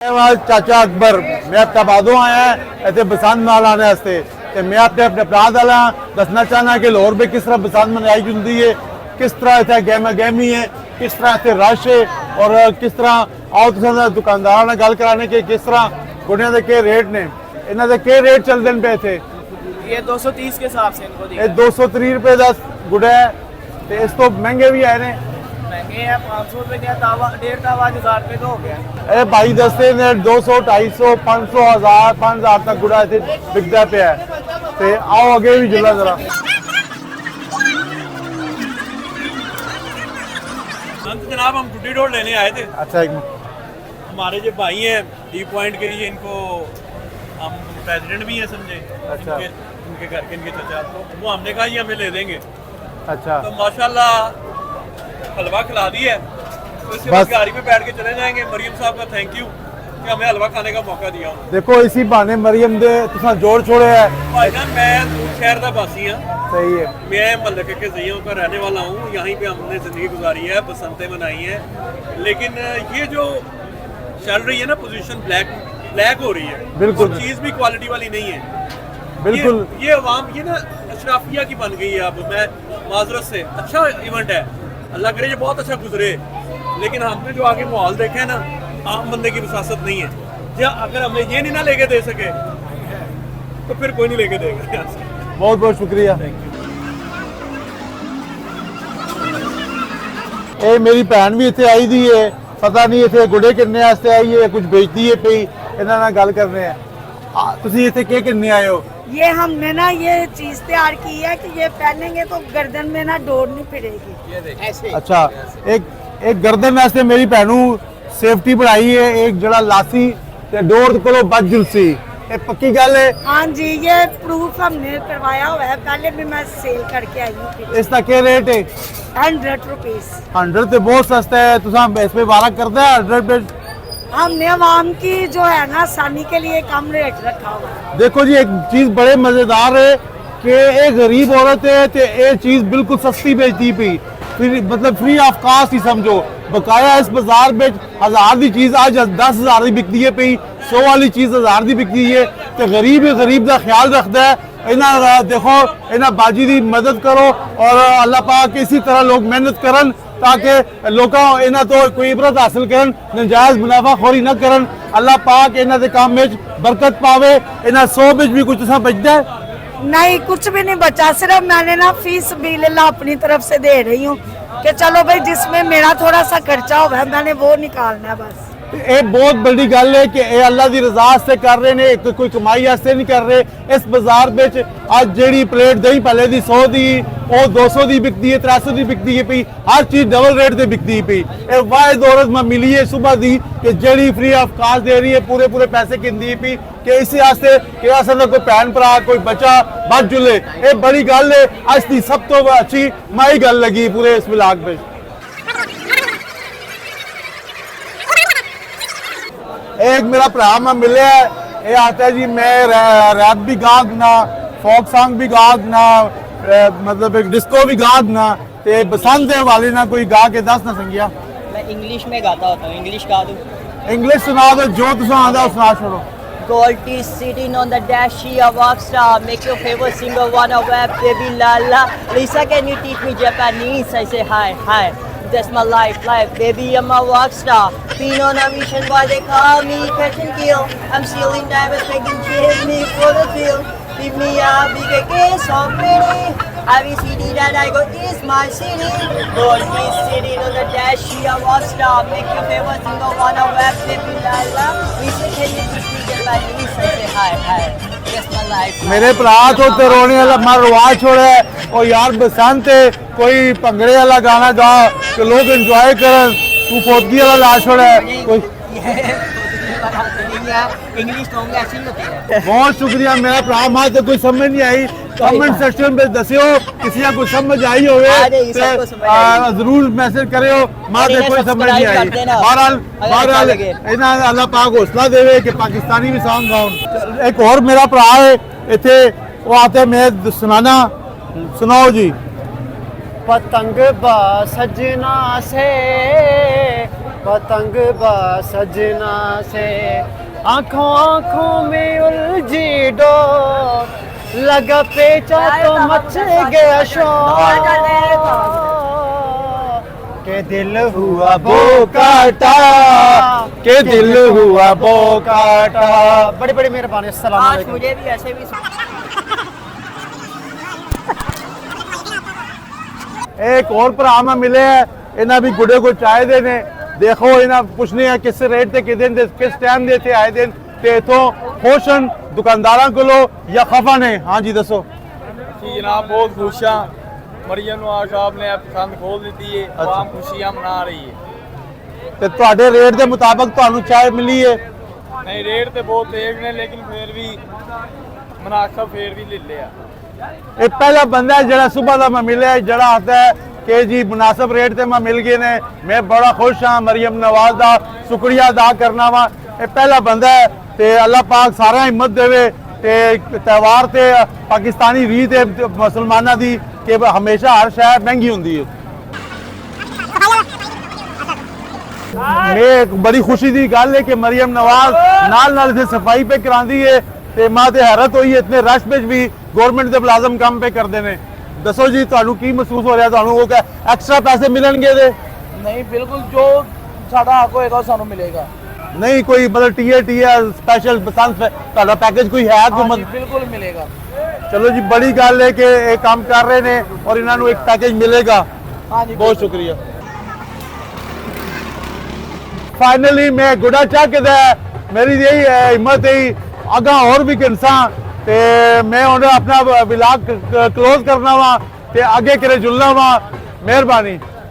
चाचा अकबर मैं अपना बादों आया इतने बसंत नाल आने वास्ते ते मैं अपने भरा वाला दसना चाहना कि लाहौर में किस तरह बसंत मनाई जाती है, किस तरह इतने गहमा गहमी है, किस तरह इतने रश है और किस तरह आओ तुम दुकानदार ने गल कराने के किस तरह गुड़िया के क्या रेट ने, इन्हों के क्या रेट चलते पे थे। ये 230 के हिसाब से इनको दिया। 230 रुपए का गुड़ा है तो इस तो महंगे भी आए ने, महंगे है 500 रुपए का तावा, 1.5 तावा 1000 रुपए का हो गया। अरे भाई दसते ने 200 250 500 1000 5000 तक गुड़ा इतने बिकता पे है। तो आओ आगे भी जुला जरा। जनाब हम टूटी डोर लेने आए थे। अच्छा एक हमारे जो भाई हैं डी पॉइंट के लिए, इनको हम प्रेसिडेंट भी हैं समझे। अच्छा। इनके घर के इनके चचा, तो वो हमने कहा ये हमें ले देंगे। अच्छा तो माशाल्लाह हलवा खिला दी है, तो इसके बाद गाड़ी पे बैठ के चले जाएंगे। मरियम साहब का थैंक यू कि हमें हलवा खाने का मौका दिया। देखो इसी बहाने मरियम दे तुसा जोड़ छोड़े है। भाई जान मैं शहर का वासी हाँ, सही है। मैं मलके के ज़ियों का रहने वाला हूँ। यहीं पे हमने ज़िंदगी गुजारी है, बसंतें मनाई हैं, लेकिन ये जो चल रही है ना पोजीशन ब्लैक हो रही है, बिल्कुल चीज़ भी क्वालिटी वाली नहीं है। बिल्कुल ये अवाम ये ना अशराफिया की बन गई है। अब मैं माजरत से अच्छा इवेंट है, अल्लाह करे ये बहुत अच्छा गुजरे, लेकिन हमने जो आगे माहौल देखा है ना, आम बंदे की विसासत नहीं है। या अगर हमें ये नहीं ना लेके दे सके तो फिर कोई नहीं लेके देगा। बहुत बहुत शुक्रिया। ए मेरी भैन भी इतने आई दी है, पता नहीं इतने गुड़े किन्ने वास्ते आई है, कुछ बेचती है पई, इन्हां नाल गल करने हैं। तुसी इतने क्या किन्ने आए हो? ये हमने ना ये चीज तैयार की है कि ये पहनेंगे तो गर्दन में ना डोर नहीं फिरेगी ऐसे। अच्छा एक गर्दन वास्ते मेरी भैनू सेफ्टी बढ़ाई है, एक जड़ा लासी ते डोर कोलों बच जुलसी, ये पक्की गल है। हाँ जी ये प्रूफ हमने करवाया हुआ है, पहले भी मैं सेल करके आई हूँ। इसका क्या रेट है? 100 रुपीज। 100 तो बहुत सस्ता है, तुसा इस पे वारा करता है 100 पे। हमने आवाम की जो है ना आसानी के लिए कम रेट रखा हुआ है। देखो जी एक चीज बड़े मजेदार है कि एक गरीब औरत है तो ये चीज बिल्कुल सस्ती बेचती पी, फिर मतलब फ्री ऑफ कास्ट ही समझो। बकाया इस बाजार में 1000 की चीज आज 10,000 की बिकती है पी, 100 वाली चीज 1000 की बिकती है। तो गरीब का ख्याल रखता है। इन्हें देखो इन्हें बाजी की मदद करो और अल्लाह पाक इसी तरह लोग मेहनत करन ताकि लोग इन्हें तो कोई इबरत हासिल करन, नजायज मुनाफाखोरी न करन। अल्लाह पाक इन्हें काम में बरकत पावे। इन्हें 100 में भी कुछ बचता है? नहीं कुछ भी नहीं बचा, सिर्फ मैंने ना फीस बिल्ला अपनी तरफ से दे रही हूँ कि चलो भाई जिसमें मेरा थोड़ा सा खर्चा होगा मैंने वो निकालना है बस। ये बहुत बड़ी गल है कि ये अल्लाह की रजा से कर रहे ने, कोई कमाई वास्ते नहीं कर रहे। इस बाजार में आज जेडी प्लेट दही पहले दी 100 दी वो 200 दी बिकती है, 300 दी बिकती है पी, हर चीज डबल रेट से बिकती पी। वाहिद औरत मैं मिली है सुबह दी कि जेडी फ्री ऑफ कास्ट दे रही है, पूरे पैसे गिनती पी कि इस वास्ते कि असल कोई भैन भरा कोई बच्चा बच जुले। ये बड़ी गल है, अज की सब तो अच्छी माई गल लगी पूरे इस ब्लाक में। एक मेरा भरा मैं मिले है, ये आता है जी मैं रैप भी गाग ना, फोक सॉन्ग भी गाग ना, मतलब एक डिस्को भी गाग ना, ते बसंत वाले ना कोई गा के दस ना संगिया। मैं इंग्लिश में गाता होता हूँ, इंग्लिश गा दूँ? इंग्लिश सुना दो, जो तुम आंदा सुना छोड़ो। Gold is sitting on the dash, she a rock star. Make your favorite singer wanna rap, baby la la. Lisa, can you teach me Japanese? I say hi. That's my life, baby, I'm a rock star. Been on a mission, why they call me catch and kill. I'm stealing diamonds, making shit me for the field. Give me a big case of pretty. Every city that I go is my city. Gold is sitting on the dash, she a rock star. Make your favorite singer wanna rap, baby la la. Lisa, can you teach me Japanese? I say hi. That's my life. मेरे भरा तो रोने वाला मैं रवा छोड़े और यार बसंत कोई भंगड़े वाला गाना गा कि लोग एंजॉय करन, तू फोदगी वाला ला छोड़े कोई। इंग्लिश सॉन्ग ऐसी होती है। बहुत शुक्रिया मेरा भरा, मैं तो कोई समझ नहीं आई। कमेंट सेक्शन में दसियो किसी को समझ आई हो जरूर मैसेज करियो। मैं तो कोई समझ नहीं आई। बहरहाल इन्हें अल्लाह पाक हौसला देवे कि पाकिस्तानी भी सॉन्ग गाओ। एक और मेरा भरा है इतने वो आते मैं सुनाना, सुनाओ जी। पतंग सजना से पतंग बा सजना से आंखों आंखों में उलझी डोर लगा पेचा तो मच गया शोर के दिल हुआ बोकाटा के दिल हुआ बोकाटा। बड़ी बड़ी मेहरबानी। अस्सलाम आज वालेकुम। मुझे भी ऐसे भी एक और भरा मैं मिले है, इन्हें भी गुड़े को चाय देने। देखो इन्हें पुछने हैं किस रेट ते किस दिन किस टाइम दे थे आए दिन ते इथों खुशन दुकानदारां कोलो या खफा ने। हाँ जी दसो जी जनाब, बहुत खुश हाँ। मरियम नवाज साहब ने पसंद खोल दी है, आवाम खुशियां मना रही है। ते तुहाडे रेट दे मुताबिक तुहानू चाय मिली है? नहीं, रेट तो बहुत तेज ने, लेकिन फिर भी मुनासिब फिर भी ले लिया। ये पहला बंदा है जरा सुबह का मैं मिले जरा आता है कि जी मुनासिब रेट ते मैं मिल गए ने, मैं बड़ा खुश हाँ। मरियम नवाज का शुक्रिया अदा करना वा। ये पहला बंदा है ते अल्लाह पाक सारा हिम्मत देवे ते त्यौहार ते पाकिस्तानी रीत है मुसलमाना दी कि हमेशा हर शय महंगी होंदी है। मैं बड़ी खुशी की गल है कि मरियम नवाज नाल नाल इत्थे सफाई पे करांदी है ते मां ते हैरत हुई इतने रश में भी गवर्नमेंट के मुलाजम काम पे करते हैं। दसो जी तुहानू की महसूस हो रहा है? तुहानू वो क्या एक्स्ट्रा पैसे मिलणगे दे? नहीं, बिल्कुल जो साडा हक होएगा सानू मिलेगा। नहीं कोई मतलब टी स्पेशल बसंत तुहाडा पैकेज कोई है? हाँ जी, बिल्कुल मिलेगा। चलो जी बड़ी गल है कि ये काम कर रहे हैं और इन्हों एक पैकेज मिलेगा। हाँ जी, बहुत शुक्रिया। फाइनली मैं गुड़ा चाह के मेरी यही हिम्मत ही अगा और भी किनसा ते मैं उन्हें अपना ब्लॉग क्लोज करना वा ते आगे करे जुलना वा। मेहरबानी।